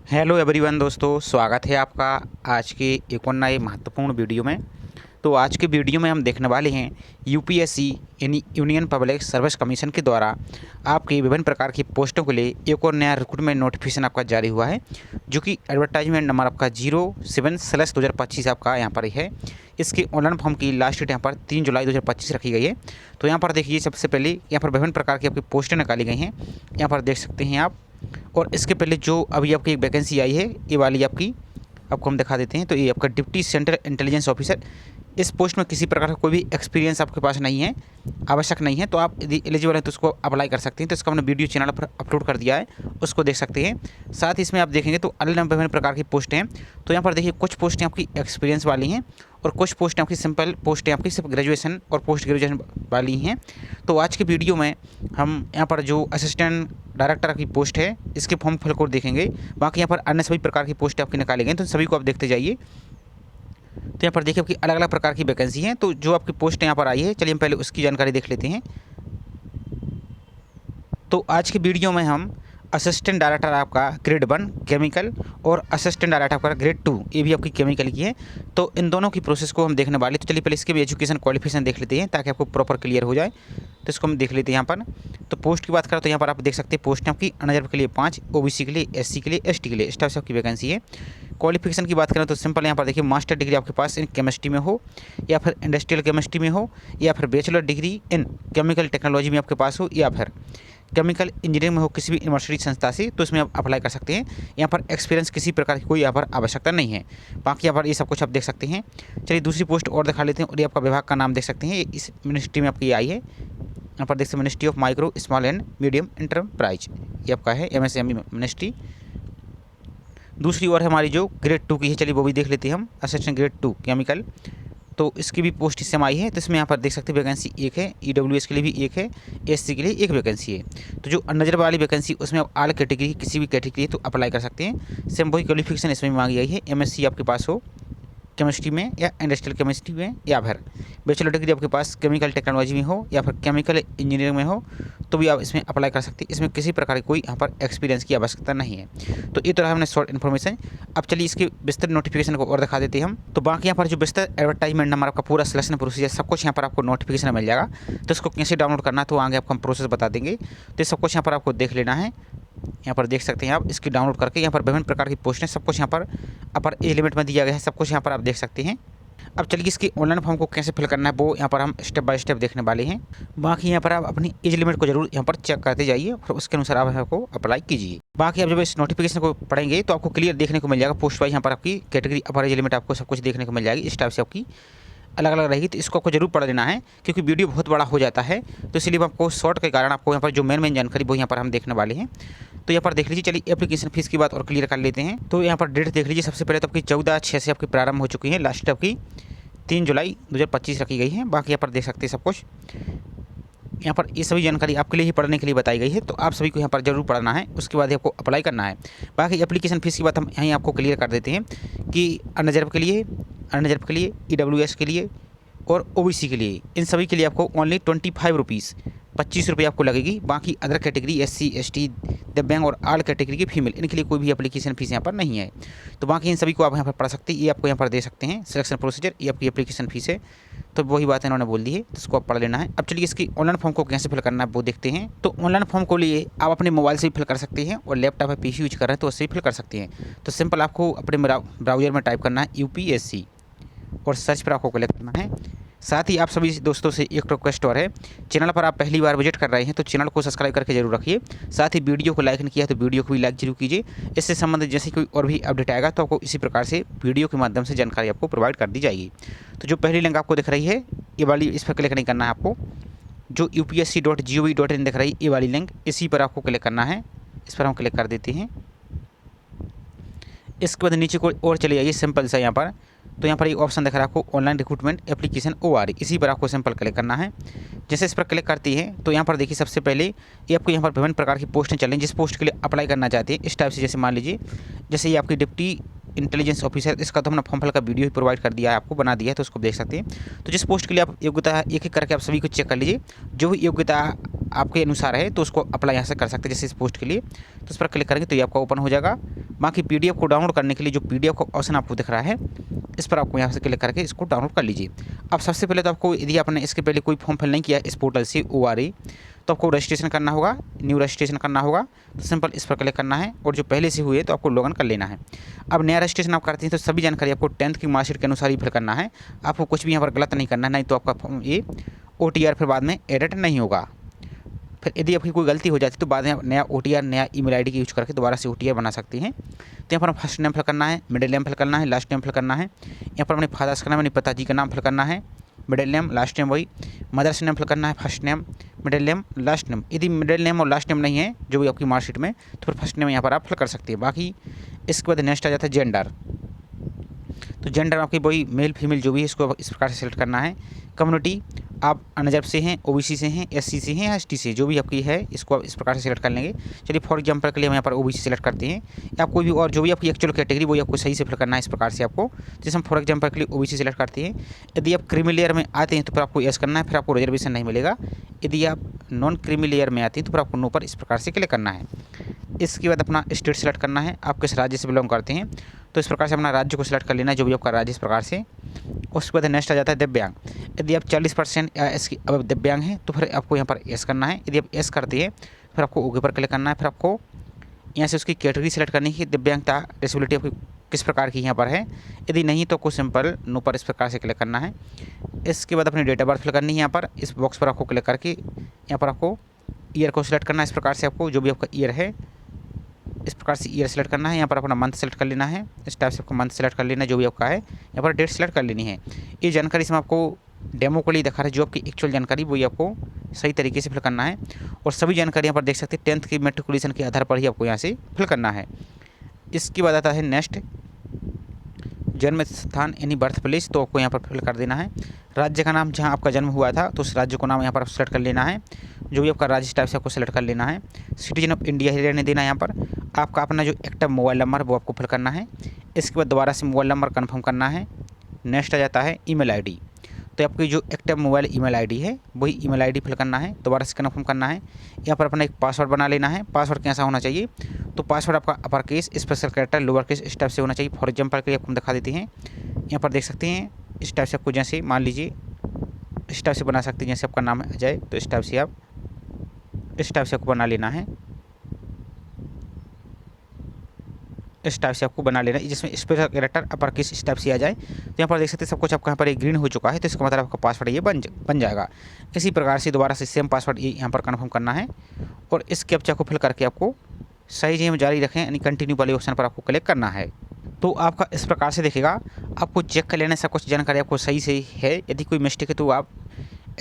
Hello everyone दोस्तों, स्वागत है आपका आज के एक और नए महत्वपूर्ण वीडियो में। तो आज के वीडियो में हम देखने वाले हैं यूपीएससी यानी यूनियन पब्लिक सर्विस कमीशन के द्वारा आपके विभिन्न प्रकार की पोस्टों के लिए एक और नया रिक्रूटमेंट नोटिफिकेशन आपका जारी हुआ है, जो कि एडवर्टाइजमेंट नंबर आपका 07/2025 आपका यहाँ पर है। इसके ऑनलाइन फॉर्म की लास्ट डेट यहाँ पर 3 जुलाई 2025 रखी गई है। तो यहाँ पर देखिए, सबसे पहले यहाँ पर विभिन्न प्रकार की आपकी पोस्टें निकाली गई हैं, यहाँ पर देख सकते हैं आप। और इसके पहले जो अभी आपकी एक वैकेंसी आई है, ये वाली आपको हम दिखा देते हैं। तो ये आपका डिप्टी सेंट्रल इंटेलिजेंस ऑफिसर, इस पोस्ट में किसी प्रकार का कोई भी एक्सपीरियंस आपके पास नहीं है, आवश्यक नहीं है। तो आप यदि एलिजिबल हैं तो उसको अप्लाई कर सकते हैं। तो इसका हमने वीडियो चैनल पर अपलोड कर दिया है, उसको देख सकते हैं। साथ ही इसमें आप देखेंगे तो अलग अलग विभिन्न प्रकार की पोस्टें हैं। तो यहाँ पर देखिए, कुछ पोस्टें आपकी एक्सपीरियंस वाली हैं और कुछ पोस्टें आपकी सिंपल पोस्टें आपकी सिर्फ ग्रेजुएशन और पोस्ट ग्रेजुएशन वाली हैं। तो आज के वीडियो में हम यहाँ पर जो असिस्टेंट डायरेक्टर की पोस्ट है, इसके फॉर्म फिल को देखेंगे। बाकी यहाँ पर अन्य सभी प्रकार की पोस्टें आपकी निकाली गई, तो सभी को आप देखते जाइए। तो यहाँ पर देखिए आपकी अलग अलग प्रकार की वैकेंसी हैं। तो जो आपकी पोस्ट यहाँ पर आई है, चलिए हम पहले उसकी जानकारी देख लेते हैं। तो आज की वीडियो में हम असिस्टेंट डायरेक्टर आपका ग्रेड 1 केमिकल और असिस्टेंट डायरेक्टर आपका ग्रेड 2, ये भी आपकी केमिकल की है। तो इन दोनों की प्रोसेस को हम देखने वाले। तो चलिए पहले इसके भी एजुकेशन क्वालिफिकेशन देख लेते हैं, ताकि आपको प्रॉपर क्लियर हो जाए। तो इसको हम देख लेते हैं यहाँ पर। तो पोस्ट की बात करें तो यहाँ पर आप देख सकते हैं पोस्ट आपकी अनरिजर्व के लिए 5, ओबीसी के लिए, एससी के लिए, एसटी के लिए, इस टाइप से आपकी वैकेंसी है। क्वालिफिकेशन की बात करें तो सिंपल यहाँ पर देखिए, मास्टर डिग्री आपके पास इन केमिस्ट्री में हो, या फिर इंडस्ट्रियल केमिस्ट्री में हो, या फिर bachelor degree in chemical technology में आपके पास हो, या फिर केमिकल इंजीनियरिंग में हो किसी भी यूनिवर्सिटी संस्था से, तो इसमें आप अप्लाई कर सकते हैं। यहाँ पर एक्सपीरियंस किसी प्रकार की कोई यहाँ पर आवश्यकता नहीं है। बाकी यहाँ पर ये सब कुछ आप देख सकते हैं। चलिए दूसरी पोस्ट और दिखा लेते हैं। और ये आपका विभाग का नाम देख सकते हैं, इस मिनिस्ट्री में आपकी आई है। यहाँ पर देख सकते हैं, ministry of micro small and medium enterprise, ये आपका है एमएसएमई मिनिस्ट्री। दूसरी ओर हमारी जो ग्रेड 2 की है, चलिए वो भी देख लेते हैं हम, असिस्टेंट ग्रेड 2 केमिकल। तो इसकी भी पोस्ट इस समय आई है। तो इसमें यहाँ पर देख सकते हैं वैकेंसी एक है, ईडब्ल्यूएस के लिए भी एक है, एससी के लिए एक वैकेंसी है। तो जो नजर वाली वैकेंसी, उसमें आप ऑल कैटेगरी किसी भी कैटेगरी तो अप्लाई कर सकते हैं। सेम वही क्वालिफिकेशन इसमें मांगी गई है, एमएससी आपके पास हो केमिस्ट्री में या इंडस्ट्रियल केमिस्ट्री में, या फिर बैचलर डिग्री आपके पास केमिकल टेक्नोलॉजी में हो, या फिर केमिकल इंजीनियरिंग में हो, तो भी आप इसमें अप्लाई कर सकते हैं। इसमें किसी प्रकार की कोई यहाँ पर एक्सपीरियंस की आवश्यकता नहीं है। तो ये तो रहा हमने शॉर्ट इन्फॉर्मेशन। अब चलिए इसके विस्तृत नोटिफिकेशन को और दिखा देते हैं हम। तो बाकी यहाँ पर जो विस्तृत एडवर्टाइजमेंट नंबर, आपका पूरा सिलेक्शन प्रोसीजर सब कुछ यहाँ पर आपको नोटिफिकेशन मिल जाएगा। तो इसको कैसे डाउनलोड करना है तो आगे आपको हम प्रोसेस बता देंगे। तो सब कुछ यहाँ पर आपको देख लेना है। यहाँ पर देख सकते हैं आप, इसकी डाउनलोड करके यहाँ पर विभिन्न प्रकार की पोस्टें सब कुछ यहाँ पर अपर एज लिमिट में दिया गया है, सब कुछ यहाँ पर आप देख सकते हैं। अब चलिए इसकी ऑनलाइन फॉर्म को कैसे फिल करना है वो यहाँ पर हम स्टेप बाय स्टेप देखने वाले हैं। बाकी यहाँ पर आप अपनी एज लिमिट को जरूर यहाँ पर चेक करते जाइए और उसके अनुसार आप आपको अप्लाई कीजिए। बाकी आप जब इस नोटिफिकेशन को पढ़ेंगे तो आपको क्लियर देखने को मिल जाएगा, पोस्ट वाइज यहाँ पर आपकी कैटेगरी, अपर एज लिमिट आपको सब कुछ देखने को मिल जाएगी। इस टाइप से आपकी अलग अलग रहेगी। तो इसको आपको जरूर पढ़ लेना है, क्योंकि वीडियो बहुत बड़ा हो जाता है। तो इसलिए आपको शॉर्ट के कारण आपको यहाँ पर जो मेन जानकारी वो यहाँ पर हम देखने वाले हैं। तो यहाँ पर देख लीजिए। चलिए एप्लीकेशन फीस की बात और क्लियर कर लेते हैं। तो यहाँ पर डेट देख लीजिए। सबसे पहले तो आपकी 14/6 से आपकी प्रारंभ हो चुकी है, लास्ट आपकी 3 जुलाई 2025 रखी गई है। बाकी यहाँ पर देख सकते हैं सब कुछ। यहाँ पर ये सभी जानकारी आपके लिए ही पढ़ने के लिए बताई गई है, तो आप सभी को यहाँ पर जरूर पढ़ना है, उसके बाद ही आपको अप्लाई करना है। बाकी एप्लीकेशन फीस की बात हम यहीं आपको क्लियर कर देते हैं कि अनरिजर्व के लिए, ईडब्ल्यूएस के लिए और ओबीसी के लिए, इन सभी के लिए आपको ओनली 25 रुपीज़ 25 रुपये आपको लगेगी। बाकी अदर कैटेगरी एससी, एसटी, दिव्यांग और ऑल कैटेगरी की फीमेल, इनके लिए कोई भी एप्लीकेशन फीस यहाँ पर नहीं है। तो बाकी इन सभी को आप यहाँ पर पढ़ सकते हैं, ये आपको यहाँ पर दे सकते हैं। सिलेक्शन प्रोसीजर, ये आपकी एप्लीकेशन फीस है। तो वही बात इन्होंने बोल दी है, तो इसको आप पढ़ लेना है। अब चलिए इसकी ऑनलाइन फॉर्म को कैसे फिल करना है वो देखते हैं। तो ऑनलाइन फॉर्म को लिए आप अपने मोबाइल से भी फिल कर सकते हैं, और लैपटॉप या पीसी यूज कर रहे हैं तो उससे भी फिल कर सकते हैं। तो सिंपल आपको अपने ब्राउजर में टाइप करना है यूपीएससी, और सर्च पर आपको क्लिक करना है। साथ ही आप सभी दोस्तों से एक रिक्वेस्ट और है, चैनल पर आप पहली बार विजिट कर रहे हैं तो चैनल को सब्सक्राइब करके जरूर रखिए। साथ ही वीडियो को लाइक नहीं किया तो वीडियो को भी लाइक जरूर कीजिए। इससे संबंधित जैसे कोई और भी अपडेट आएगा तो आपको इसी प्रकार से वीडियो के माध्यम से जानकारी आपको प्रोवाइड कर दी जाएगी। तो जो पहली लिंक आपको दिख रही है ये वाली, इस पर क्लिक नहीं करना है आपको। जो upsc.gov.in दिख रही है ये वाली लिंक, इसी पर आपको क्लिक करना है। इस पर हम क्लिक कर देते हैं। इसके बाद नीचे को और चले जाइए सिंपल सा यहाँ पर। तो यहाँ पर एक ऑप्शन दिख रहा है आपको, ऑनलाइन रिक्रूटमेंट एप्लीकेशन OR, इसी पर आपको सिंपल क्लिक करना है। जैसे इस पर क्लिक करती है तो यहाँ पर देखिए, सबसे पहले ये आपको यहाँ पर विभिन्न प्रकार की पोस्टें चल रही हैं, जिस पोस्ट के लिए अप्लाई करना चाहते हैं। इस टाइप से जैसे मान लीजिए, जैसे ये आपकी डिप्टी इंटेलिजेंस ऑफिसर, इसका तो हमने फॉर्म फिल का वीडियो ही प्रोवाइड कर दिया है, आपको बना दिया है, तो उसको देख सकते हैं। तो जिस पोस्ट के लिए आप योग्यता एक एक करके आप सभी को चेक कर लीजिए, जो भी योग्यता आपके अनुसार है तो उसको अप्लाई यहाँ से कर सकते हैं। जैसे इस पोस्ट के लिए तो उस पर क्लिक करेंगे तो ये आपका ओपन हो जाएगा। बाकी पीडीएफ को डाउनलोड करने के लिए जो पीडीएफ का ऑप्शन आपको दिख रहा है, इस पर आपको यहाँ से क्लिक करके इसको डाउनलोड कर लीजिए। अब सबसे पहले तो आपको, यदि आपने इसके पहले कोई फॉर्म फिल नहीं किया इस पोर्टल से ORE, तो आपको रजिस्ट्रेशन करना होगा, न्यू रजिस्ट्रेशन करना होगा। तो सिंपल इस पर क्लिक करना है, और जो पहले से हुए तो आपको लॉगिन कर लेना है। अब नया रजिस्ट्रेशन आप करते हैं तो सभी जानकारी आपको 10th की मार्कशीट के अनुसार ही फिल करना है। आपको कुछ भी यहाँ पर गलत नहीं करना है, नहीं तो आपका ये OTR फिर बाद में एडिट नहीं होगा। फिर यदि आपकी कोई गलती हो जाती तो बाद में आप नया OTR, नया ईमेल आईडी की यूज करके दोबारा से OTR बना सकते हैं। तो यहाँ पर फर्स्ट नेम फिल करना है, मिडिल नेम फिल करना है, लास्ट नेम फिल करना है। यहाँ पर अपने फादर्स का नाम, अपने पिताजी का नाम फिल करना है, मिडिल नेम, लास्ट नेम वही, मदर्स नेम फिल करना है, first name, middle name, last name. यदि मिडिल नेम और लास्ट नेम नहीं है जो भी आपकी मार्कशीट में, तो फिर फर्स्ट नेम यहाँ पर आप फिल कर सकते हैं। बाकी इसके बाद नेक्स्ट आ जाता है जेंडर। तो जेंडर आपकी वही मेल फीमेल जो भी है इसको इस प्रकार से सिलेक्ट करना है। कम्युनिटी आप अनरिजर्व से हैं, OBC से हैं, SC से हैं या ST से, जो भी आपकी है इसको आप इस प्रकार से सिलेक्ट कर लेंगे। चलिए फॉर एग्जांपल के लिए हम यहाँ पर OBC सिलेक्ट करते हैं, या कोई भी और जो भी आपकी एक्चुअल कैटेगरी वही आपको सही से फिल करना है इस प्रकार से आपको। जैसे हम फॉर एग्जांपल के लिए OBC सिलेक्ट करते हैं। यदि आप क्रीमी लेयर में आते हैं तो फिर आपको यस करना है, फिर आपको रिजर्वेशन नहीं मिलेगा। यदि आप नॉन क्रीमी लेयर में आते हैं तो फिर आपको नो पर इस प्रकार से क्लिक करना है। इसके बाद अपना स्टेट सेलेक्ट करना है, आप किस राज्य से बिलोंग करते हैं तो इस प्रकार से अपना राज्य को सिलेक्ट कर लेना है, जो भी आपका राज्य इस प्रकार से। उसके बाद नेक्स्ट आ जाता है दिव्यांग। यदि आप 40% या इसकी अब दिव्यांग हैं तो फिर आपको यहाँ पर यस करना है। यदि आप यस करते हैं फिर आपको ओके पर क्लिक करना है। फिर आपको यहाँ से उसकी कैटेगरी सेलेक्ट करनी है, दिव्यांगता डिसेबिलिटी आपकी किस प्रकार की यहाँ पर है। यदि नहीं तो आपको सिंपल नो पर इस प्रकार से क्लिक करना है। इसके बाद अपनी डेट ऑफ बर्थ फिल करनी है। यहाँ पर इस बॉक्स पर आपको क्लिक करके यहाँ पर आपको ईयर को सिलेक्ट करना है। इस प्रकार से आपको जो भी आपका ईयर है इस प्रकार से ईयर सेलेक्ट करना है। यहाँ पर अपना मंथ सेलेक्ट कर लेना है, इस टाइप से आपको मंथ सेलेक्ट कर लेना है जो भी आपका है। यहाँ पर डेट सेलेक्ट कर लेनी है। ये जानकारी इसमें आपको डेमो के लिए दिखा रहा है, जो आपकी एक्चुअल जानकारी वही आपको सही तरीके से फिल करना है। और सभी जानकारी यहाँ पर देख सकते हैं 10th की मेट्रिकुलेशन के आधार पर ही आपको यहाँ से फिल करना है। इसके बाद आता है नेक्स्ट जन्म स्थान यानी बर्थ प्लेस, तो आपको यहाँ पर फिल कर देना है। राज्य का नाम जहाँ आपका जन्म हुआ था तो उस राज्य को नाम यहाँ पर सेलेक्ट कर लेना है, जो भी आपका राज्य टाइप से आपको सेलेक्ट कर लेना है। सिटीजन ऑफ इंडिया ही रहने देना है। यहाँ पर आपका अपना जो एक्टिव मोबाइल नंबर वो आपको फिल करना है। इसके बाद दोबारा से मोबाइल नंबर कन्फर्म करना है। नेक्स्ट आ जाता है ईमेल आईडी। तो आपकी जो एक्टिव मोबाइल ईमेल आईडी है वही ईमेल आईडी फिल करना है, दोबारा से कन्फर्म करना है। यहाँ पर अपना एक पासवर्ड बना लेना है। पासवर्ड कैसा होना चाहिए तो पासवर्ड आपका upper case, special character, lower case इस टाइप से होना चाहिए। फॉर एग्जांपल के लिए आपको हम दिखा देते हैं। यहाँ पर देख सकते हैं इस टाइप से आपको, जैसे मान लीजिए इस टाइप से बना सकते हैं। जैसे आपका नाम आ जाए तो इस टाइप से आप इस टाइप से आपको बना लेना है। इस टाइप से आपको बना लेना है, जिसमें स्पेशल कैरेक्टर अपर केस इस टाइप से आ जाए। तो यहाँ पर देख सकते हैं सब कुछ आपका यहाँ पर एक ग्रीन हो चुका है, तो इसका मतलब आपका पासवर्ड ये बन जाएगा। इसी प्रकार से दोबारा से सेम पासवर्ड ये यहाँ पर कन्फर्म करना है, और इस कैप्चा को फिल करके आपको सही जगह में जारी रखें, यानी कंटिन्यू वाले ऑप्शन पर आपको क्लिक करना है। तो आपका इस प्रकार से देखेगा, आपको चेक कर लेना सब कुछ जानकारी आपको सही से है। यदि कोई मिस्टेक है तो आप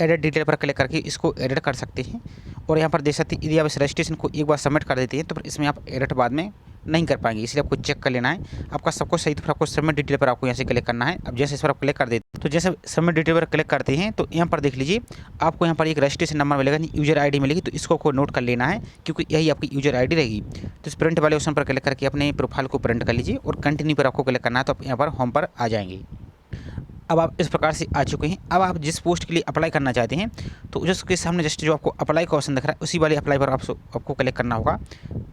एडिट डिटेल पर क्लिक करके इसको एडिट कर सकते हैं। और यहाँ पर देख सकते हैं यदि आप इस रजिस्ट्रेशन को एक बार सबमिट कर देते हैं तो फिर इसमें आप एडिट बाद में नहीं कर पाएंगे, इसलिए आपको चेक कर लेना है आपका सब कुछ सही। तो फिर आपको सबमिट डिटेल पर आपको यहाँ से क्लिक करना है। अब जैसे इस पर आप क्लिक कर देते हैं तो जैसे सबमिट डिटेल पर क्लिक करते हैं तो यहाँ पर देख लीजिए आपको यहाँ पर एक रजिस्ट्रेशन नंबर मिलेगा, यूजर आईडी मिलेगी, तो इसको आपको नोट कर लेना है क्योंकि यही आपकी यूजर आईडी रहेगी। तो इस प्रिंट वाले ऑप्शन पर क्लिक करके अपने प्रोफाइल को प्रिंट कर लीजिए और कंटिन्यू पर आपको क्लिक करना है, तो आप यहाँ पर होम पर आ जाएंगे। अब आप इस प्रकार से आ चुके हैं। अब आप जिस पोस्ट के लिए अप्लाई करना चाहते हैं तो उसके सामने जस्ट जो आपको अप्लाई का ऑप्शन दिख रहा है उसी वाले अप्लाई पर आपको क्लिक करना होगा,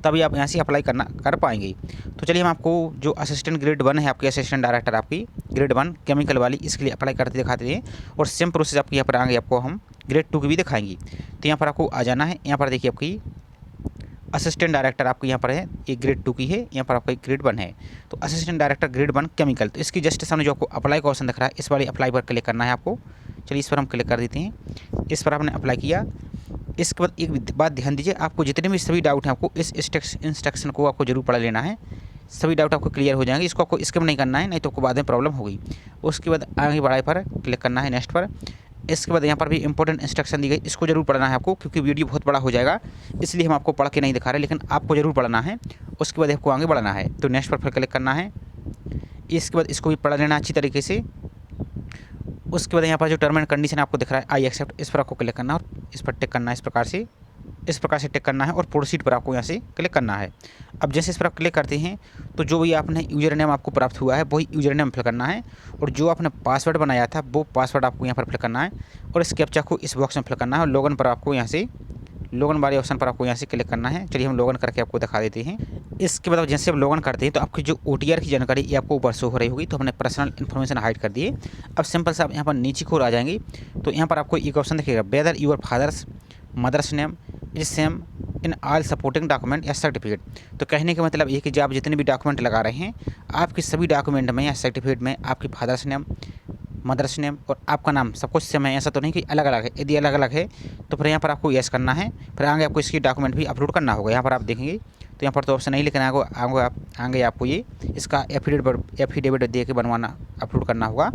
तभी आप यहाँ से अप्लाई कर पाएंगे। तो चलिए हम आपको जो असिस्टेंट ग्रेड 1 है, आपकी असिस्टेंट डायरेक्टर आपकी ग्रेड 1 केमिकल वाली, इसके लिए अप्लाई करते दिखाते हैं। और सेम प्रोसेस आपकी यहाँ पर आगे आपको हम ग्रेड 2 की भी दिखाएंगे। तो यहाँ पर आपको आ जाना है। यहाँ पर देखिए आपकी असिस्टेंट डायरेक्टर आपको यहाँ पर है, ये ग्रेड 2 की है, यहाँ पर आपका ग्रेड 1 है। तो असिस्टेंट डायरेक्टर ग्रेड 1 केमिकल, तो इसकी जस्ट सामने जो आपको अप्लाई का ऑप्शन दिख रहा है इस वाले अप्लाई पर क्लिक करना है आपको। चलिए इस पर हम क्लिक कर देते हैं। इस पर आपने अप्लाई किया। इसके बाद एक बात ध्यान दीजिए, आपको जितने भी सभी डाउट हैं आपको इस इंस्ट्रक्शन को आपको जरूर पढ़ लेना है, सभी डाउट आपको क्लियर हो जाएंगे। इसको आपको स्किप नहीं करना है, नहीं तो आपको बाद में प्रॉब्लम होगी। उसके बाद आगे बढ़ाए पर क्लिक करना है, नेक्स्ट पर। इसके बाद यहाँ पर भी इंपॉर्टेंट इंस्ट्रक्शन दी गई, इसको जरूर पढ़ना है आपको क्योंकि वीडियो बहुत बड़ा हो जाएगा, इसलिए हम आपको पढ़ के नहीं दिखा रहे, लेकिन आपको जरूर पढ़ना है। उसके बाद आपको आगे बढ़ना है, तो नेक्स्ट पर फिर क्लिक करना है। इसके बाद इसको भी पढ़ लेना अच्छी तरीके से। उसके बाद यहाँ पर जो टर्म एंड कंडीशन आपको दिख रहा है आई एक्सेप्ट, इस पर आपको क्लिक करना है और इस पर टिक करना है। इस प्रकार से टिक करना है और प्रोसीड पर आपको यहाँ से क्लिक करना है। अब जैसे इस पर आप क्लिक करते हैं तो जो भी आपने यूज़र नेम आपको प्राप्त हुआ है वही यूज़र नेम फिल करना है, और जो आपने पासवर्ड बनाया था वो पासवर्ड आपको यहाँ पर फिल करना है, और इस कैप्चा को इस बॉक्स में फिल करना है, और लॉगिन पर आपको यहाँ से लॉगिन वाले ऑप्शन पर आपको यहाँ से क्लिक करना है। चलिए हम लॉगिन करके आपको दिखा देते हैं। इसके बाद जैसे आप लॉगिन करते हैं तो आपकी जो OTR की जानकारी ये आपको ऊपर शो हो रही होगी। तो हमने पर्सनल इन्फॉर्मेशन हाइड कर दिए। अब सिंपल से आप यहाँ पर नीचे की ओर आ जाएंगे तो यहाँ पर आपको एक ऑप्शन दिखेगा, whether your father's mother's name is same in all supporting document या सर्टिफिकेट। तो कहने का मतलब ये कि जो आप जितने भी डॉक्यूमेंट लगा रहे हैं आपके सभी डॉक्यूमेंट में या सर्टिफिकेट में आपकी फादर्स नेम, मदर्स नेम और आपका नाम सब कुछ सेम है। ऐसा तो नहीं कि अलग अलग है। यदि अलग अलग है तो फिर यहाँ पर आपको यस करना है। फिर आगे आपको इसकी डॉक्यूमेंट भी अपलोड करना होगा। यहाँ पर आप देखेंगे तो यहाँ पर तो ऑप्शन नहीं, लेकिन आगे आपको ये इसका एफिडेविट दे के बनवाना अपलोड करना होगा।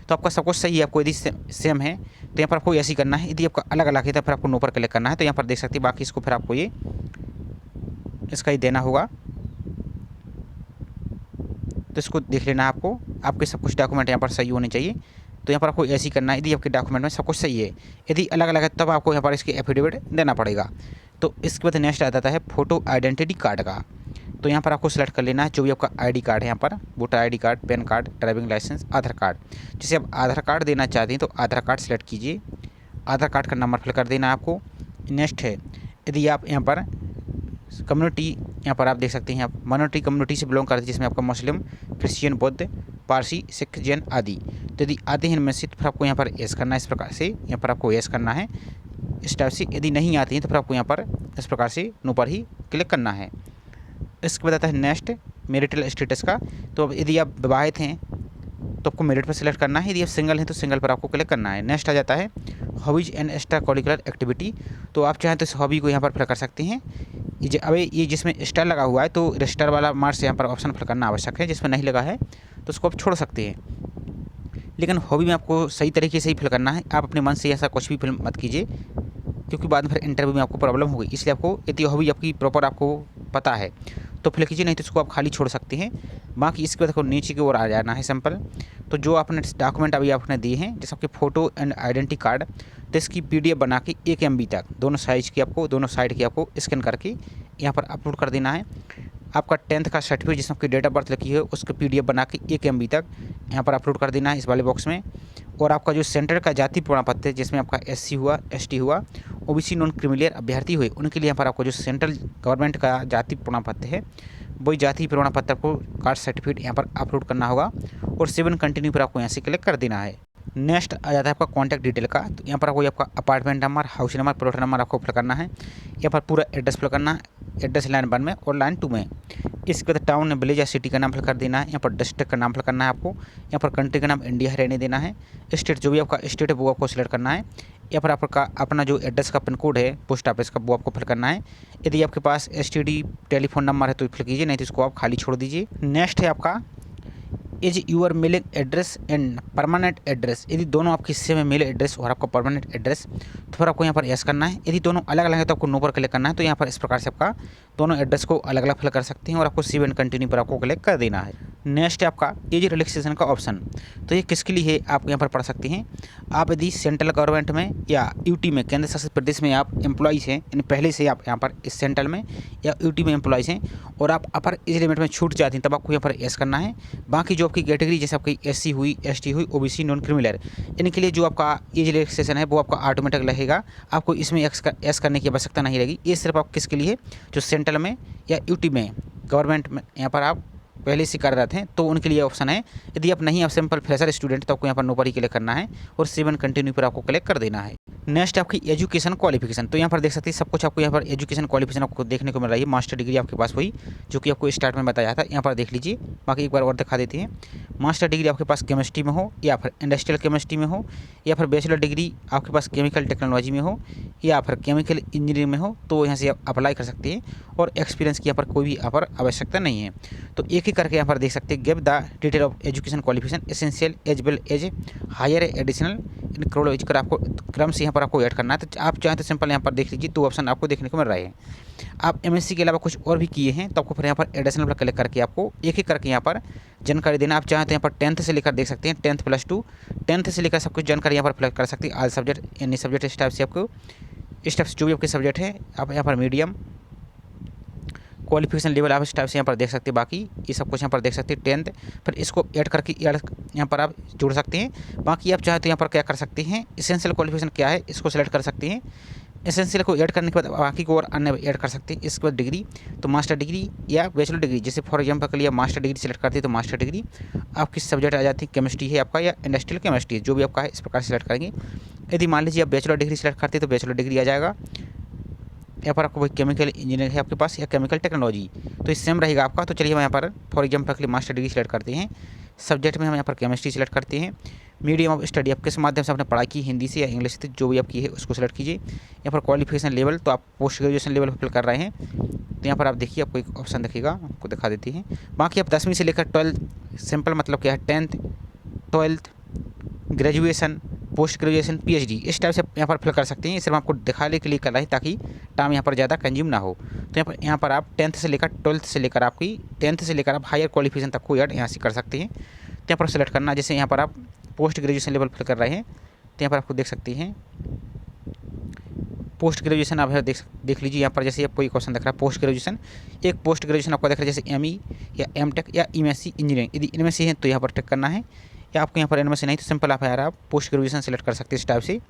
तो आपका सब कुछ सही है। आपको यदि सेम है तो यहाँ पर आपको ऐसे ही करना है। यदि आपका अलग अलग है तो फिर आपको नो पर क्लिक करना है। तो यहाँ पर देख सकते हैं बाकी इसको फिर आपको ये इसका ही देना होगा। तो इसको देख लेना है आपको, आपके सब कुछ डॉक्यूमेंट यहाँ पर सही होने चाहिए। तो यहाँ पर आपको ऐसे ही करना है। यदि आपके डॉक्यूमेंट में सब कुछ सही है, यदि अलग अलग है तब आपको यहाँ पर इसकी एफिडेविट देना पड़ेगा। तो इसके बाद नेक्स्ट आ जाता है फ़ोटो आइडेंटिटी कार्ड का। तो यहाँ पर आपको सेलेक्ट कर लेना है जो भी आपका ID कार्ड है, यहाँ पर voter ID card, PAN card, driving licence, Aadhaar card. जैसे आप आधार कार्ड देना चाहते हैं तो आधार कार्ड सेलेक्ट कीजिए। आधार कार्ड का नंबर फिल कर देना है आपको। नेक्स्ट है यदि आप यहाँ पर कम्युनिटी, यहाँ पर आप देख सकते हैं आप माइनॉरिटी कम्युनिटी से बिलोंग करते हैं, जिसमें आपका मुस्लिम, क्रिश्चियन, बौद्ध, पारसी, सिख, जैन आदि। तो यदि आते हैं इनमें से तो फिर आपको यहाँ पर एस करना है। इस प्रकार से यहाँ पर आपको एस करना है इस टाइप से। यदि नहीं आती हैं तो फिर आपको यहाँ पर इस प्रकार से नो पर ही क्लिक करना है। इसके बाद आता है नेक्स्ट मैरिटल स्टेटस का। तो अब यदि आप विवाहित हैं तो आपको मेरिट पर सिलेक्ट करना है। यदि आप सिंगल हैं तो सिंगल पर आपको क्लिक करना है। नेक्स्ट आ जाता है hobbies and extra curricular activity. तो आप चाहें तो इस हॉबी को यहाँ पर फिल कर सकते हैं। ये जिसमें स्टार लगा हुआ है तो रजिस्टर वाला मार्क्स यहाँ पर ऑप्शन फिल करना आवश्यक है। जिसमें नहीं लगा है तो उसको आप छोड़ सकते हैं, लेकिन हॉबी में आपको सही तरीके से ही फिल करना है। आप अपने मन से ऐसा कुछ भी फिल मत कीजिए, क्योंकि बाद में फिर इंटरव्यू में आपको प्रॉब्लम होगी। इसलिए आपको यदि हॉबी आपकी प्रॉपर आपको पता है तो फिल कीजिए, नहीं तो इसको आप खाली छोड़ सकते हैं। बाकी इसके बाद आपको नीचे की ओर आ जाना है सिंपल। तो जो आपने डॉक्यूमेंट अभी आपने दिए हैं जैसे आपके फ़ोटो एंड आइडेंटिटी कार्ड, तो इसकी PDF बना के 1 MB तक दोनों साइज़ की आपको दोनों साइड की आपको स्कैन करके यहाँ पर अपलोड कर देना है। आपका 10th का सर्टिफिकेट जिसमें आपकी डेट ऑफ बर्थ लिखी है उसको PDF बना के 1 MB तक यहाँ पर अपलोड कर देना है इस वाले बॉक्स में। और आपका जो सेंटर का जाति प्रमाण पत्र है जिसमें आपका SC हुआ, ST हुआ, OBC नॉन क्रिमिलियर अभ्यर्थी हुए, उनके लिए यहाँ पर आपको जो सेंट्रल गवर्नमेंट का जाति प्रमाण पत्र है वही जाति प्रमाण पत्र को कास्ट सर्टिफिकेट यहाँ पर अपलोड करना होगा। और 7 कंटिन्यू पर आपको यहाँ से क्लिक कर देना है। नेक्स्ट आ जाता है आपका कॉन्टैक्ट डिटेल का। तो यहाँ पर आपको आपका apartment number, house number, plot number आपको फिल करना है। यहाँ पर पूरा एड्रेस फिल करना है, एड्रेस लाइन 1 में और लाइन 2 में। इसके बाद टाउन, विलेज या सिटी का नाम फिल कर देना है। यहाँ पर डिस्ट्रिक्ट का नाम फिल करना है आपको। यहाँ पर कंट्री का नाम इंडिया है रहने देना है। स्टेट जो भी आपका स्टेट है वो आपको सिलेक्ट करना है। यहाँ पर आपका अपना जो एड्रेस का पिन कोड है पोस्ट ऑफिस का वो आपको फिल करना है। यदि आपके पास STD टेलीफोन नंबर है तो फिल कीजिए, नहीं तो इसको आप खाली छोड़ दीजिए। नेक्स्ट है आपका is your mailing address and permanent address. यदि दोनों आपके सेम है, मेल एड्रेस और आपका परमानेंट एड्रेस, तो फिर आपको यहाँ पर यस करना है। यदि दोनों अलग अलग है तो आपको नो पर क्लिक करना है। तो यहाँ पर इस प्रकार से आपका दोनों एड्रेस को अलग अलग फिल कर सकते हैं और आपको सेव एंड कंटिन्यू पर आपको क्लिक कर देना है। नेक्स्ट है आपका एज रिलैक्सेशन का ऑप्शन। तो ये किसके लिए है आप यहाँ पर पढ़ सकते हैं। आप यदि सेंट्रल गवर्नमेंट में या UT में, केंद्र शासित प्रदेश में आप एम्प्लॉइज़ हैं, यानी पहले से आप यहाँ पर इस सेंट्रल में या UT में एम्प्लॉइज़ हैं और आप अपर एज लिमिट में छूट जाते हैं तब आपको यहाँ पर यस करना है। बाकी जो आपकी कैटेगरी जैसे आपकी SC हुई, ST हुई, OBC नॉन क्रिमिनल, इनके लिए जो आपका एज रिलैक्सेशन है वो आपका ऑटोमेटिक रहेगा। आपको इसमें यस करने की आवश्यकता नहीं रहेगी। ये सिर्फ आप किसके लिए, जो सेंट्रल में या UT में गवर्नमेंट में यहाँ पर आप पहले से कर रहे थे तो उनके लिए ऑप्शन है। यदि आप नहीं, आप सिंपल फ्रेशर स्टूडेंट तो आपको यहाँ पर नो पर ही क्लिक करना है और 7 कंटिन्यू पर आपको क्लिक कर देना है। नेक्स्ट आपकी एजुकेशन क्वालिफिकेशन। तो यहाँ पर देख सकते हैं सब कुछ आपको यहाँ पर एजुकेशन क्वालिफिकेशन आपको देखने को मिल रही है। मास्टर डिग्री आपके पास वही जो कि आपको स्टार्ट में बताया था, यहाँ पर देख लीजिए। बाकी एक बार और दिखा देते हैं। मास्टर डिग्री आपके पास केमिस्ट्री में हो या फिर इंडस्ट्रियल केमिस्ट्री में हो या फिर बैचलर डिग्री आपके पास केमिकल टेक्नोलॉजी में हो या फिर केमिकल इंजीनियरिंग में हो तो यहाँ से आप अप्लाई कर सकते हैं। और एक्सपीरियंस की यहाँ पर कोई भी यहाँ पर आवश्यकता नहीं है। तो एक ही करके यहाँ पर देख सकते हैं give the detail of education qualification essential as well as higher additional in chronological आपको क्रम से यहाँ पर आपको ऐड करना है। तो आप चाहें तो सिंपल यहाँ पर देख लीजिए, 2 ऑप्शन आपको देखने को मिल रहे हैं। आप MSc के अलावा कुछ और भी किए हैं तो आपको फिर यहाँ पर एडिशनल पर क्लिक करके आपको एक एक करके यहाँ पर जानकारी देना। आप चाहें तो यहाँ पर 10th से लेकर देख सकते हैं, 10th +2, 10th से लेकर सब कुछ जानकारी यहाँ पर फिल कर सकते हैं। ऑल सब्जेक्ट, एनी सब्जेक्ट, इस टाइप से आपको इस टाइप से जो भी आपके सब्जेक्ट है आप यहाँ पर मीडियम क्वालिफिकेशन लेवल आप इस टाइप से यहाँ पर देख सकते हैं। बाकी ये सब कुछ यहाँ पर देख सकते हैं 10th, फिर इसको ऐड करके यहाँ पर आप जोड़ सकते हैं। बाकी आप चाहे तो यहाँ पर क्या कर सकते हैं, एसेंशियल क्वालिफिकेशन क्या है इसको सेलेक्ट कर सकते हैं। एसेंशियल को ऐड करने के बाद बाकी को और अन्य ऐड कर सकते हैं। इसके बाद डिग्री, तो मास्टर डिग्री या बैचलर डिग्री, जैसे फॉर एग्जांपल के लिए मास्टर डिग्री सेलेक्ट करते हैं तो मास्टर डिग्री आप किस सब्जेक्ट आ जाती है, केमिस्ट्री है आपका या इंडस्ट्रियल केमिस्ट्री है, जो भी आपका है इस प्रकार सेलेक्ट करेंगे। यदि मान लीजिए आप बैचलर डिग्री सेलेक्ट करते हैं तो बैचलर डिग्री आ जाएगा। यहाँ पर आपको वही केमिकल इंजीनियरिंग है आपके पास या केमिकल टेक्नोलॉजी, तो इस सेम रहेगा आपका। तो चलिए हम यहाँ पर फॉर एग्जाम्पल के लिए मास्टर डिग्री सेलेक्ट करते हैं। सब्जेक्ट में हम यहाँ पर केमिस्ट्री सेलेक्ट करते हैं। मीडियम ऑफ स्टडी आप किस माध्यम से आपने पढ़ाई की, हिंदी से या इंग्लिश से, जो भी आपकी है उसको सेलेक्ट कीजिए। यहाँ पर क्वालिफिकेशन लेवल, तो आप पोस्ट ग्रेजुएशन लेवल पर फिल कर रहे हैं, तो यहाँ पर आप देखिए आपको एक ऑप्शन दिखेगा, आपको दिखा देते हैं। बाकी आप 10वीं से लेकर 12th, सिंपल मतलब क्या है 10th, 12th, graduation, post graduation, PhD, इस टाइप से यहाँ पर फिल कर सकते हैं। सिर्फ आपको दिखाने के लिए कर रहे हैं ताकि टाइम यहाँ पर ज़्यादा कंज्यूम ना हो। तो यहाँ पर आप 10th से लेकर 12th से लेकर आपकी 10th से लेकर आप हायर क्वालिफिकेशन तक को ऐड यहाँ से कर सकते हैं। तो यहाँ पर सेलेक्ट करना, जैसे यहाँ पर आप पोस्ट ग्रेजुएशन लेवल फिल कर रहे हैं तो यहाँ पर आपको देख सकते हैं पोस्ट ग्रेजुएशन आप देख लीजिए। यहाँ पर जैसे कोई क्वेश्चन दिख रहा है पोस्ट ग्रेजुएशन, एक पोस्ट ग्रेजुएशन आपको दिख रहा है जैसे एमई या एमटेक या एमएससी इंजीनियरिंग, यदि इनमें से है तो यहाँ पर टिक करना है, या आपको यहाँ पर इनमें से नहीं तो सिंपल आप यार आप पोस्ट ग्रेजुएशन सेलेक्ट कर सकते हैं इस टाइप से।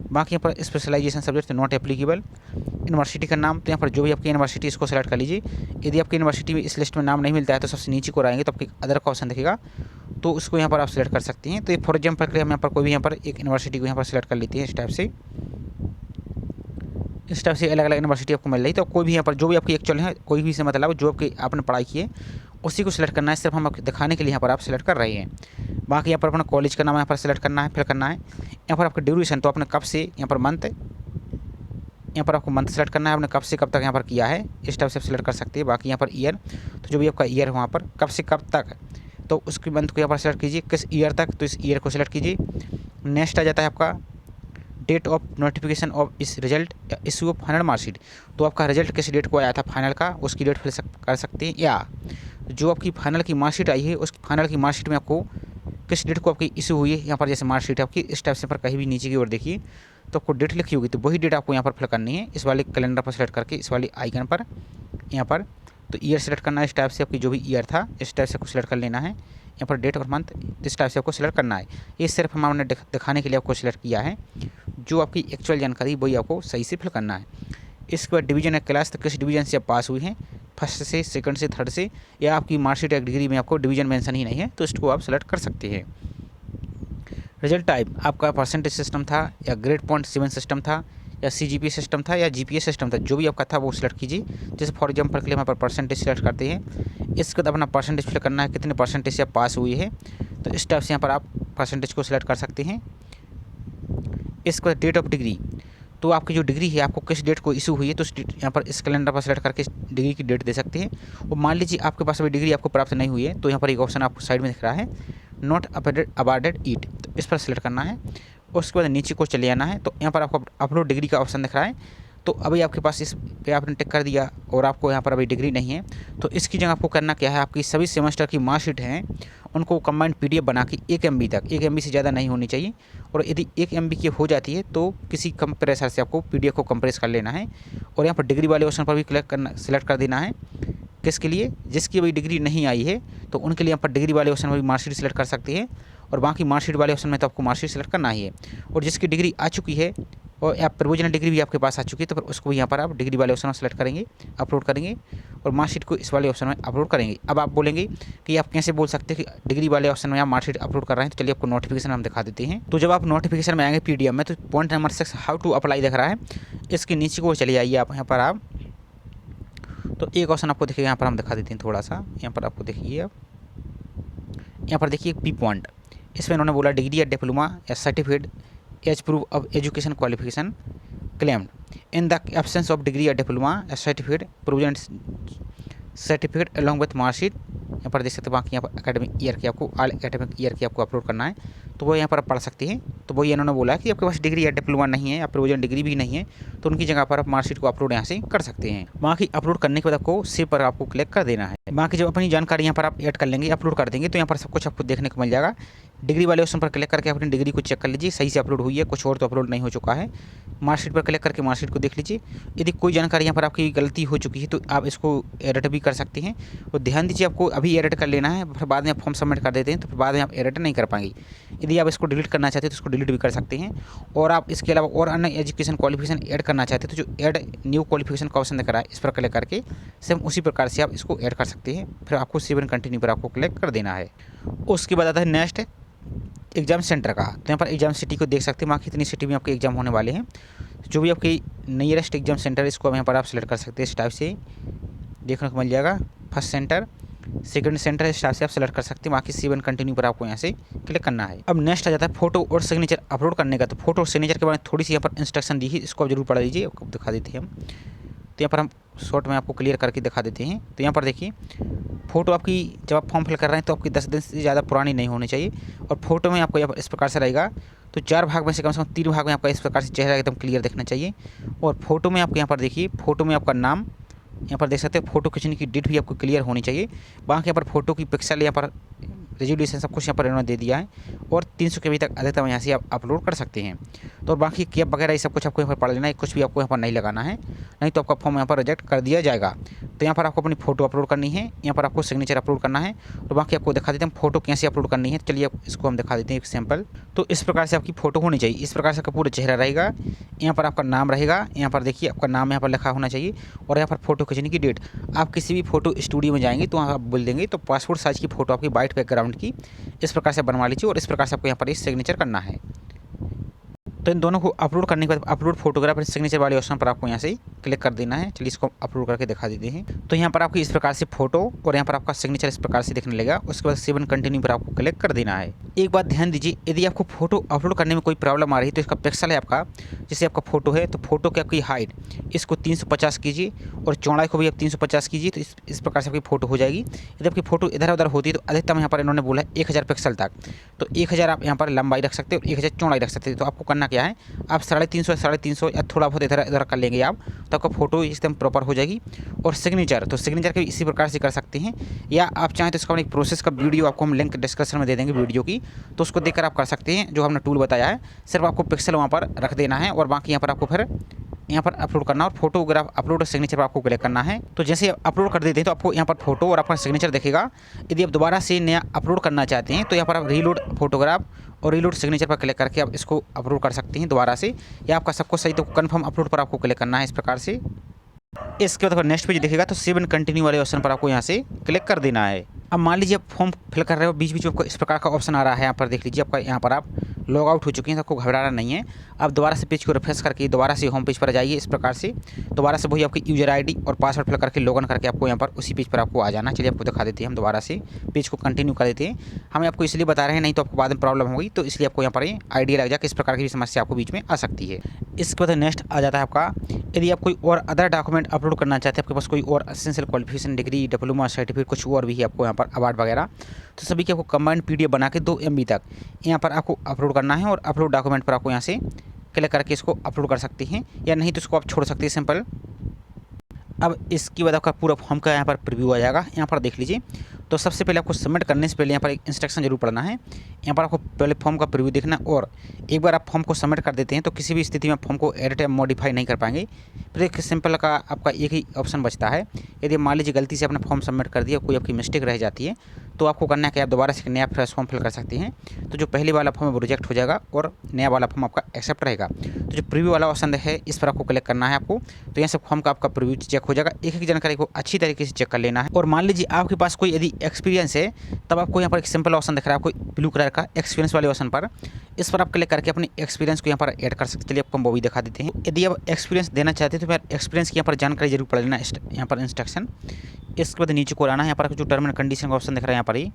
बाकी यहाँ पर specialization subject not applicable. University का नाम, तो यहाँ पर जो भी आपकी यूनिवर्सिटी इसको सेलेक्ट कर लीजिए। यदि आपकी यूनिवर्सिटी में इस लिस्ट में नाम नहीं मिलता है तो सबसे नीचे को आएंगे तो आपके अदर का ऑप्शन दिखेगा, तो उसको यहाँ पर आप सेलेक्ट कर सकते हैं। तो ये फॉर एग्जाम्पल हम यहाँ पर कोई भी यहाँ पर एक यूनिवर्सिटी को यहाँ पर सेलेक्ट कर लेते हैं इस टाइप से। इस टाइप से अलग अलग यूनिवर्सिटी आपको मिल रही है, तो कोई भी यहाँ पर जो भी आपकी एक्चुअल है कोई भी से मतलब जो आपकी आपने पढ़ाई की है उसी को सिलेक्ट करना है, सिर्फ हम दिखाने के लिए यहाँ पर आप सेलेक्ट कर रहे हैं। बाकी यहाँ पर अपना कॉलेज का नाम यहाँ पर सेलेक्ट करना है, फिल करना है। यहाँ पर आपका ड्यूरेशन, तो आपने कब से यहाँ पर मंथ, यहाँ पर आपको मंथ सेलेक्ट करना है, आपने कब से कब तक यहाँ पर किया है, इस टाइप से सेलेक्ट कर सकते हैं। बाकी यहाँ पर ईयर, तो जो भी आपका ईयर है वहाँ पर कब से कब तक, तो उसकी मंथ को यहाँ पर सेलेक्ट कीजिए, किस ईयर तक, तो इस ईयर को सेलेक्ट कीजिए। नेक्स्ट आ जाता है आपका डेट ऑफ नोटिफिकेशन ऑफ इस result issue of final marksheet, तो आपका रिजल्ट किस डेट को आया था फाइनल का, उसकी डेट फिल कर सकते हैं। या जो आपकी फाइनल की मार्कशीट आई है उस फाइनल की मार्कशीट में आपको किस डेट को आपकी इशू हुई है, यहाँ पर जैसे मार्कशीट आपकी इस टाइप से पर कहीं भी नीचे की ओर देखिए तो आपको डेट लिखी होगी, तो वही डेट आपको यहाँ पर फिल करनी है इस वाले कैलेंडर पर सेलेक्ट करके, इस वाले आइकन पर यहाँ पर। तो ईयर सेलेक्ट करना है इस टाइप से, आपकी जो भी ईयर था इस टाइप से आपको सेलेक्ट कर लेना है। यहाँ पर डेट और मंथ इस टाइप से आपको सेलेक्ट करना है। ये सिर्फ हमने दिखाने के लिए आपको सिलेक्ट किया है, जो आपकी एक्चुअल जानकारी वही आपको सही से फिल करना है। इसके बाद डिवीजन है क्लास, तो किस डिवीजन से आप पास हुई हैं, फर्स्ट से, सेकंड से, थर्ड से, या आपकी मार्कशीट या डिग्री में आपको डिवीजन मेंशन ही नहीं है तो इसको आप सेलेक्ट कर सकते हैं। रिजल्ट टाइप आपका परसेंटेज सिस्टम था या ग्रेड पॉइंट 7 सिस्टम था या सीजीपीए सिस्टम था या जीपीए सिस्टम था, जो भी आपका था वो सिलेक्ट कीजिए। जैसे फॉर एग्जाम्पल के लिए यहाँ पर परसेंटेज सिलेक्ट करते हैं। इसके बाद अपना परसेंटेज फिल करना है, कितने परसेंटेज से आप पास हुई है, तो इस टाइप से यहाँ पर आप परसेंटेज को सिलेक्ट कर सकते हैं। इसके बाद डेट ऑफ डिग्री, तो आपकी जो डिग्री है आपको किस डेट को इशू हुई है, तो यहाँ पर इस कैलेंडर पर सेलेक्ट करके डिग्री की डेट दे सकते हैं। और मान लीजिए आपके पास अभी डिग्री आपको प्राप्त नहीं हुई है, तो यहाँ पर एक ऑप्शन आपको साइड में दिख रहा है नॉट अवार्डेड इट, तो इस पर सेलेक्ट करना है। उसके बाद नीचे को चले जाना है, तो यहाँ पर आपको अपलोड डिग्री का ऑप्शन दिख रहा है, तो अभी आपके पास इस पे आपने टिक कर दिया और आपको यहाँ पर अभी डिग्री नहीं है, तो इसकी जगह आपको करना क्या है, आपकी सभी सेमेस्टर की मार्कशीट हैं उनको कंबाइंड पीडीएफ बना के 1 MB तक, 1 MB से ज़्यादा नहीं होनी चाहिए, और यदि 1 MB की हो जाती है तो किसी कंप्रेसर से आपको पीडीएफ को कंप्रेस कर लेना है। और यहाँ पर डिग्री वाले ऑप्शन पर भी सेलेक्ट कर देना है, किसके लिए, जिसकी अभी डिग्री नहीं आई है तो उनके लिए यहाँ पर डिग्री वाले ऑप्शन में भी मार्कशीट सेलेक्ट कर सकते हैं, और बाकी मार्कशीट वाले ऑप्शन में तो आपको मार्कशीट सेलेक्ट करना ही है। और जिसकी डिग्री आ चुकी है और या प्रोविजनल डिग्री भी आपके पास आ चुकी है, तो फिर उसको भी यहाँ पर आप डिग्री वाले ऑप्शन में सेलेक्ट करेंगे, अपलोड करेंगे और मार्कशीट को इस वाले ऑप्शन में अपलोड करेंगे। अब आप बोलेंगे कि आप कैसे बोल सकते हैं कि डिग्री वाले ऑप्शन में आप मार्कशीट अपलोड कर रहे हैं, तो चलिए आपको नोटिफिकेशन हम दिखा देते हैं। तो जब आप नोटिफिकेशन में आएंगे पीडीएफ में, तो point number 6 how to apply दिख रहा है, इसके नीचे को चले आइए आप यहाँ पर आप, तो एक ऑप्शन आपको देखिए यहाँ पर हम दिखा देते हैं थोड़ा सा, यहाँ पर आपको देखिए आप यहाँ पर देखिए पी पॉइंट, इसमें इन्होंने बोला डिग्री या डिप्लोमा या certificate as proof of education qualification claimed in the absence of degree या डिप्लोमा या certificate provision certificate along with marksheet, यहाँ पर देख सकते हैं। बाकी यहाँ पर एकेडमिक ईयर की आपको ऑल एकेडमिक ईयर की आपको अपलोड करना है, तो वो यहाँ पर आप पढ़ सकते हैं। तो वही इन्होंने बोला है कि आपके पास डिग्री या डिप्लोमा नहीं है या प्रोविजन डिग्री भी नहीं है, तो उनकी जगह पर आप मार्कशीट को अपलोड यहाँ से कर सकते हैं। बाकी अपलोड करने के बाद आपको सेव पर आपको क्लिक कर देना है। बाकी जब अपनी जानकारी यहाँ पर आप ऐड कर लेंगे, अपलोड कर देंगे, तो यहाँ पर सब कुछ आपको देखने को मिल जाएगा। डिग्री वाले ऑप्शन पर क्लिक करके अपनी डिग्री को चेक कर लीजिए सही से अपलोड हुई है, कुछ और तो अपलोड नहीं हो चुका है। मार्कशीट पर क्लिक करके मार्कशीट को देख लीजिए, यदि कोई जानकारी यहाँ पर आपकी गलती हो चुकी है तो आप इसको एडिट भी कर सकते हैं। और ध्यान दीजिए आपको अभी एडिट कर लेना है, फिर बाद में आप फॉर्म सबमिट कर देते हैं तो फिर बाद में आप एडिट नहीं कर पाएंगे। यदि यदि आप इसको डिलीट करना चाहते हैं तो इसको डिलीट भी कर सकते हैं। और आप इसके अलावा और अन्य एजुकेशन क्वालिफिकेशन ऐड करना चाहते हैं तो जो ऐड न्यू क्वालिफिकेशन का ऑप्शन दिख रहा है इस पर क्लिक करके सेम उसी प्रकार से आप इसको ऐड कर सकते हैं। फिर आपको सेव एंड कंटिन्यू पर आपको क्लिक कर देना है। उसके बाद आता है नेक्स्ट एग्जाम सेंटर का। तो यहाँ पर एग्जाम सिटी को देख सकते हैं, वहाँ कितनी सिटी में आपके एग्जाम होने वाले हैं। जो भी आपकी नियरेस्ट एग्जाम सेंटर है इसको यहाँ पर आप सेलेक्ट कर सकते हैं। इस टाइप से देखने को मिल जाएगा, फर्स्ट सेंटर, सेकंड सेंटर, इस टाइप से आप सेलेक्ट कर सकते हैं। बाकी सेव एंड कंटिन्यू पर आपको यहाँ से क्लिक करना है। अब नेक्स्ट आ जाता है फोटो और सिग्नेचर अपलोड करने का। तो फोटो और सिग्नेचर के बारे में थोड़ी सी यहाँ पर इंस्ट्रक्शन दी है, इसको आप जरूर पढ़ लीजिए, आपको दिखा देते हैं हम। तो यहाँ पर हम शॉर्ट में आपको क्लियर करके दिखा देते हैं। तो यहाँ पर देखिए, फ़ोटो आपकी जब आप फॉर्म फिल कर रहे हैं तो आपकी 10 दिन से ज़्यादा पुरानी नहीं होनी चाहिए। और फोटो में आपको यहाँ पर इस प्रकार से रहेगा, तो 4 भाग में से कम 3 भाग में आपका इस प्रकार से चेहरा एकदम क्लियर दिखना चाहिए। और फोटो में आपको यहाँ पर देखिए, फोटो में आपका नाम यहाँ पर देख सकते हैं, फोटो खींचने की डेट भी आपको क्लियर होनी चाहिए। बाकी यहाँ पर फोटो की पिक्सल, यहाँ पर रेजोल्यूशन सब कुछ यहाँ पर इन्होंने दे दिया है। और 300 KB तक अधिकतम यहाँ से आप अपलोड कर सकते हैं। तो बाकी कैप वगैरह ये सब कुछ आपको यहाँ पर पढ़ लेना है, कुछ भी आपको यहाँ पर नहीं लगाना है, नहीं तो आपका फॉर्म यहाँ पर रिजेक्ट कर दिया जाएगा। तो यहाँ पर आपको अपनी फ़ोटो अपलोड करनी है, यहाँ पर आपको सिग्नेचर अपलोड करना है। तो बाकी आपको दिखा देते हैं फ़ोटो कैसे अपलोड करनी है। चलिए इसको हम दिखा देते हैं एक सैम्पल। तो इस प्रकार से आपकी फ़ोटो होनी चाहिए, इस प्रकार से आपका पूरा चेहरा रहेगा। यहाँ पर आपका नाम रहेगा, यहाँ पर देखिए आपका नाम यहाँ पर लिखा होना चाहिए। और यहाँ पर फोटो खींचने की डेट, आप किसी भी फोटो स्टूडियो में जाएंगे तो वहाँ आप बोल देंगे तो पासपोर्ट साइज़ की फ़ोटो आपकी वाइट बैकग्राउंड की इस प्रकार से बनवा लीजिए। और इस प्रकार से आपको यहाँ पर सिग्नेचर करना है। तो इन दोनों को अपलोड करने के बाद अपलोड फोटोग्राफ और सिग्नेचर वाले ऑप्शन पर आपको यहाँ से क्लिक कर देना है। चलिए इसको अपलोड करके दिखा देते हैं। तो यहाँ पर आपकी इस प्रकार से फोटो और यहाँ पर आपका सिग्नेचर इस प्रकार से दिखने लगेगा। उसके बाद सेव एंड कंटिन्यू पर आपको क्लिक कर देना है। एक बात ध्यान दीजिए, यदि आपको फोटो अपलोड करने में कोई प्रॉब्लम आ रही है तो इसका पिक्सल है आपका, जैसे आपका फोटो है तो फोटो की आपकी हाइट इसको 350 कीजिए और चौड़ाई को भी आप 350 कीजिए। तो इस प्रकार से आपकी फ़ोटो हो जाएगी। यदि आपकी फ़ोटो इधर उधर होती है तो अधिकतम यहाँ पर इन्होंने बोला है 1000 पिक्सल तक। तो 1000 आप यहाँ पर लंबाई रख सकते हो और 1000 चौड़ाई रख सकते हो। तो आपको करना क्या है, आप 350 या थोड़ा बहुत इधर उधर कर लेंगे आप, तो आपका फोटो एकदम प्रॉपर हो जाएगी। और सिग्नेचर, तो सिग्नेचर के इसी प्रकार से कर सकते हैं, या आप चाहें तो इसका एक प्रोसेस का वीडियो आपको हम लिंक डिस्क्रिप्शन में दे देंगे वीडियो की, तो उसको देखकर आप कर सकते हैं। जो हमने टूल बताया है, सिर्फ आपको पिक्सल वहाँ पर रख देना है और बाकी यहाँ पर आपको फिर यहाँ पर अपलोड करना और फोटोग्राफ अपलोड और सिग्नेचर पर आपको क्लिक करना है। तो जैसे अपलोड कर देते हैं तो आपको यहाँ पर फोटो और आपका सिग्नेचर दिखेगा। यदि आप दोबारा से नया अपलोड करना चाहते हैं तो यहाँ पर आप रीलोड फोटोग्राफ और रीलोड सिग्नेचर पर क्लिक करके आप इसको अपलोड कर सकते हैं दोबारा से, या आपका सब कुछ सही तो कन्फर्म अपलोड पर आपको क्लिक करना है इस प्रकार से। इसके बाद अगर नेक्स्ट पेज दिखेगा तो सेव एंड कंटिन्यू वाले ऑप्शन पर आपको यहाँ से क्लिक कर देना है। अब मान लीजिए आप फॉर्म फिल कर रहे हो, बीच बीच में आपको इस प्रकार का ऑप्शन आ रहा है, यहाँ पर देख लीजिए आपका यहाँ पर आप लॉग आउट हो चुके हैं, तो आपको घबराना नहीं है। आप दोबारा से पेज को रिफ्रेश करके दोबारा से होम पेज पर जाइए। इस प्रकार से दोबारा से वही आपकी यूजर आईडी और पासवर्ड फिल करके लॉगिन करके आपको यहाँ पर उसी पेज पर आपको आ जाना। चलिए आपको दिखा देते हैं, हम दोबारा से पेज को कंटिन्यू कर देते हैं। हम आपको इसलिए बता रहे हैं, नहीं तो आपको बाद में प्रॉब्लम होगी, तो इसलिए आपको यहाँ पर आइडिया लग जाए किस प्रकार की समस्या आपको बीच में आ सकती है। इसके बाद नेक्स्ट आ जाता है आपका, यदि आप कोई और अदर डॉक्यूमेंट अपलोड करना चाहते हैं, आपके पास कोई और essential qualification, degree, diploma, certificate, कुछ और भी है आपको यहाँ पर अवार्ड वगैरह, तो सभी की आपको कंबाइंड PDF बना के 2 MB तक यहाँ पर आपको अपलोड करना है। और अपलोड डॉक्यूमेंट पर आपको यहाँ से क्लिक करके इसको अपलोड कर सकते हैं, या नहीं तो इसको आप छोड़ सकते हैं सिंपल। अब इसके बाद आपका पूरा फॉर्म का यहाँ पर प्रीव्यू आ जाएगा, यहाँ पर देख लीजिए। तो सबसे पहले आपको सबमिट करने से पहले यहाँ पर एक इंस्ट्रक्शन जरूर पढ़ना है। यहाँ पर आपको पहले फॉर्म का प्रीव्यू देखना, और एक बार आप फॉर्म को सबमिट कर देते हैं तो किसी भी स्थिति में फॉर्म को एडिट या मॉडिफाई नहीं कर पाएंगे। फिर एक सिंपल का आपका एक ही ऑप्शन बचता है। यदि मान लीजिए गलती से आपने फॉर्म सबमिट कर दिया, कोई आपकी मिस्टेक रह जाती है, तो आपको करना है कि आप दोबारा से नया फ्रेश फॉर्म फिल कर सकते हैं। तो जो पहले वाला फॉर्म है वो रिजेक्ट हो जाएगा और नया वाला फॉर्म आपका एक्सेप्ट रहेगा। तो जो प्रीव्यू वाला ऑप्शन है इस पर आपको क्लिक करना है आपको। तो यहाँ से फॉर्म का आपका प्रीव्यू चेक हो जाएगा। एक एक जानकारी को अच्छी तरीके से चेक कर लेना है। और मान लीजिए आपके पास कोई यदि एक्सपीरियंस है, तब आपको यहाँ पर एक सिंपल ऑप्शन दिख रहा है आपको ब्लू कलर का एक्सपीरियंस वाले ऑप्शन पर, इस पर आप क्लिक करके अपने एक्सपीरियंस को यहाँ पर ऐड कर सकते हैं। चलिए आपको हम वो भी दिखा देते हैं। यदि आप एक्सपीरियंस देना चाहते हैं तो फिर एक्सपीरियंस की यहाँ पर जानकारी जरूर पढ़ लेना, यहाँ पर इंस्ट्रक्शन। इसके बाद नीचे को आना है, यहाँ पर जो टर्म एंड कंडीशन का ऑप्शन दिख रहा है यहाँ पर ही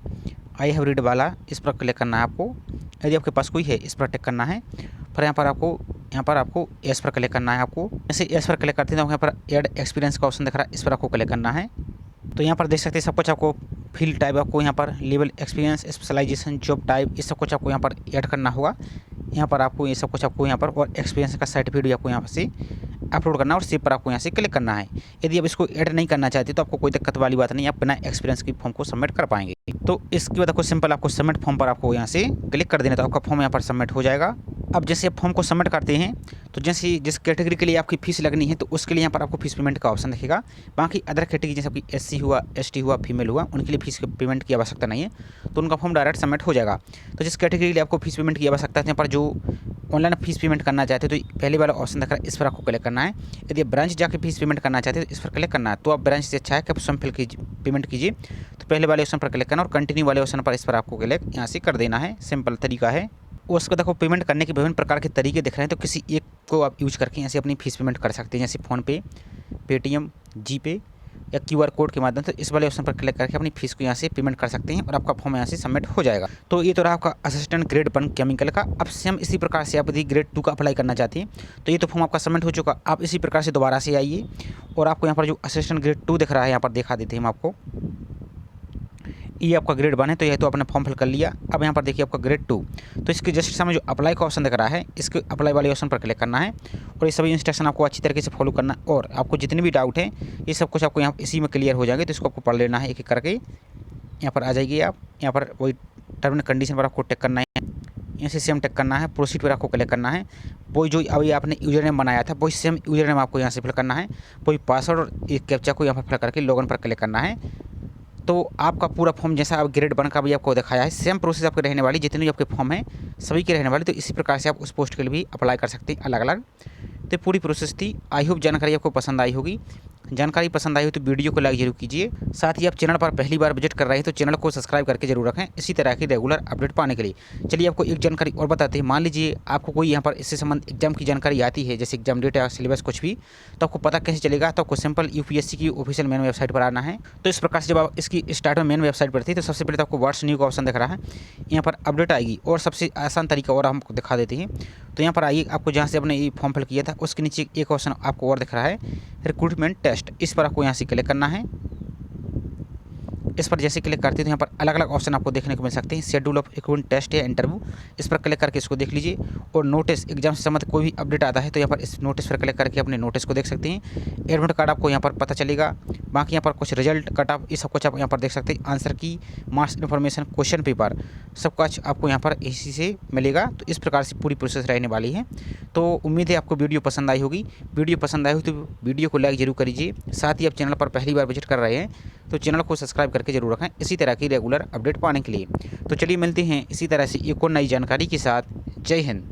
आई हैव रीड वाला, इस पर क्लिक करना है आपको। यदि आपके पास कोई है इस पर टिक करना है। फिर यहाँ पर आपको एस पर क्लिक करना है आपको। जैसे एस पर क्लिक करते हैं तो यहाँ पर ऐड एक्सपीरियंस का ऑप्शन दिख रहा है, इस पर आपको क्लिक करना है। तो यहाँ पर देख सकते हैं सब कुछ आपको फील्ड टाइप आपको यहाँ पर level, experience, specialization, job type, ये सब कुछ आपको यहाँ पर ऐड करना होगा। यहाँ पर आपको ये सब कुछ आपको यहाँ पर, और एक्सपीरियंस का सर्टिफिकेट भी आपको यहाँ से अपलोड करना है और सेव पर आपको यहाँ से क्लिक करना है। यदि आप इसको ऐड नहीं करना चाहते तो आपको कोई दिक्कत वाली बात नहीं, आप बिना एक्सपीरियंस की फॉर्म को सबमिट कर पाएंगे। तो इसके बाद आपको सिंपल आपको सबमिट फॉर्म पर आपको यहाँ से क्लिक कर देना, तो आपका फॉर्म यहाँ पर सबमिट हो जाएगा। अब जैसे आप फॉर्म को सबमिट करते हैं तो जैसे जिस कैटेगरी के लिए आपकी फ़ीस लगनी है तो उसके लिए यहाँ पर आपको फ़ीस पेमेंट का ऑप्शन दिखेगा। बाकी अदर कैटेगरी जैसे आपकी एससी हुआ, एसटी हुआ, फीमेल हुआ, उनके लिए फ़ीस पेमेंट की आवश्यकता नहीं है, तो उनका फॉर्म डायरेक्ट सबमिट हो जाएगा। तो जिस कैटेगरी के लिए आपको फ़ीस पेमेंट की आवश्यकता है यहाँ पर जो ऑनलाइन फ़ीस पेमेंट करना चाहते हैं तो पहले वाला ऑप्शन दिख रहा है, इस पर आपको क्लिक करना है। यदि आप ब्रांच जाकर फ़ीस पेमेंट करना चाहते हैं तो इस पर क्लिक करना है। तो आप ब्रांच से अच्छा है कि आप स्वयं पेमेंट कीजिए, तो पहले वाले ऑप्शन पर क्लिक करना और कंटिन्यू वाले ऑप्शन पर इस पर आपको क्लिक यहाँ से कर देना है। सिंपल तरीका है। उसको देखो पेमेंट करने के विभिन्न प्रकार के तरीके दिख रहे हैं, तो किसी एक को आप यूज करके यहाँ से अपनी फ़ीस पेमेंट कर सकते हैं, जैसे फ़ोनपे, पेटीएम, जीपे या क्यूआर कोड के माध्यम से इस वाले ऑप्शन पर क्लिक करके अपनी फ़ीस को यहाँ से पेमेंट कर सकते हैं और आपका फॉर्म यहाँ से सबमिट हो जाएगा। तो ये तो रहा आपका असिस्टेंट ग्रेड 1 केमिकल का। अब सेम इसी प्रकार से आप यदि ग्रेड 2 का अप्लाई करना चाहते हैं तो ये तो फॉर्म आपका सबमिट हो चुका। आप इसी प्रकार से दोबारा से आइए और आपको यहाँ पर जो असिस्टेंट ग्रेड 2 दिख रहा है यहाँ पर दिखा देते हैं हम आपको। ये आपका ग्रेड 1 है, तो यह तो आपने फॉर्म फिल कर लिया। अब यहाँ पर देखिए आपका ग्रेड 2, तो इसके जस्ट सामने जो अप्लाई का ऑप्शन दिख रहा है, इसके अप्लाई वाले ऑप्शन पर क्लिक करना है और ये सभी इंस्ट्रक्शन आपको अच्छी तरीके से फॉलो करना है। और आपको जितने भी डाउट हैं ये सब कुछ आपको यहाँ इसी में क्लियर हो जाएंगे, तो इसको आपको पढ़ लेना है एक एक करके। यहाँ पर आ जाइए आप, यहाँ पर वही टर्म एंड कंडीशन पर आपको टिक करना है, यहाँ से सेम टिक करना है, प्रोसीड पर आपको क्लिक करना है। वही जो अभी आपने यूजर नेम बनाया था वही सेम यूजर नेम आपको यहाँ से फिल करना है, वही पासवर्ड और एक कैप्चा को यहाँ पर फिल करके लॉगिन पर क्लिक करना है। तो आपका पूरा फॉर्म जैसा आप ग्रेड 1 का भी आपको दिखाया है सेम प्रोसेस आपके रहने वाली, जितने भी आपके फॉर्म हैं सभी के रहने वाली। तो इसी प्रकार से आप उस पोस्ट के लिए भी अप्लाई कर सकते हैं अलग अलग। तो पूरी प्रोसेस थी। आई होप जानकारी आपको पसंद आई होगी। जानकारी पसंद आई हो तो वीडियो को लाइक जरूर कीजिए। साथ ही आप चैनल पर पहली बार विजिट कर रहे हैं तो चैनल को सब्सक्राइब करके जरूर रखें इसी तरह की रेगुलर अपडेट पाने के लिए। चलिए आपको एक जानकारी और बताते हैं। मान लीजिए आपको कोई यहाँ पर इससे संबंधित एग्जाम की जानकारी आती है, जैसे एग्जाम डेट या सिलेबस कुछ भी, तो आपको पता कैसे चलेगा? तो आपको सिंपल यूपीएससी की ऑफिशियल मेन वेबसाइट पर आना है। तो इस प्रकार से जब आप इसकी स्टार्ट में मेन वेबसाइट पर थी तो सबसे पहले तो आपको व्हाट्स न्यू का ऑप्शन दिख रहा है, यहाँ पर अपडेट आएगी। और सबसे आसान तरीका और हमको दिखा देते हैं, तो यहाँ पर आइए, आपको जहाँ से आपने ये फॉर्म फिल किया था उसके नीचे एक ऑप्शन आपको और दिख रहा है रिक्रूटमेंट टेस्ट। इस पर आपको यहाँ से क्लिक करना है। इस पर जैसे क्लिक करते हैं तो यहाँ पर अलग अलग ऑप्शन आपको देखने को मिल सकते हैं। शेड्यूल ऑफ रिक्रूटमेंट टेस्ट या इंटरव्यू, इस पर क्लिक करके इसको देख लीजिए। और नोटिस, एग्जाम से संबंधित कोई भी अपडेट आता है तो यहाँ पर इस नोटिस पर क्लिक करके अपने नोटिस को देख सकते हैं। एडमिट कार्ड आपको यहाँ पर पता चलेगा। बाकी यहाँ पर कुछ रिजल्ट, कट ऑफ, ये सब कुछ आप यहाँ पर देख सकते हैं। आंसर की, मार्क्स इन्फॉर्मेशन, क्वेश्चन पेपर, सब कुछ आपको यहाँ पर इसी से मिलेगा। तो इस प्रकार से पूरी प्रोसेस रहने वाली है। तो उम्मीद है आपको वीडियो पसंद आई होगी। वीडियो पसंद आई हो तो वीडियो को लाइक जरूर करिए। साथ ही आप चैनल पर पहली बार विजिट कर रहे हैं तो चैनल को सब्सक्राइब करके जरूर रखें इसी तरह की रेगुलर अपडेट पाने के लिए। तो चलिए मिलते हैं इसी तरह से एक और नई जानकारी के साथ। जय हिंद।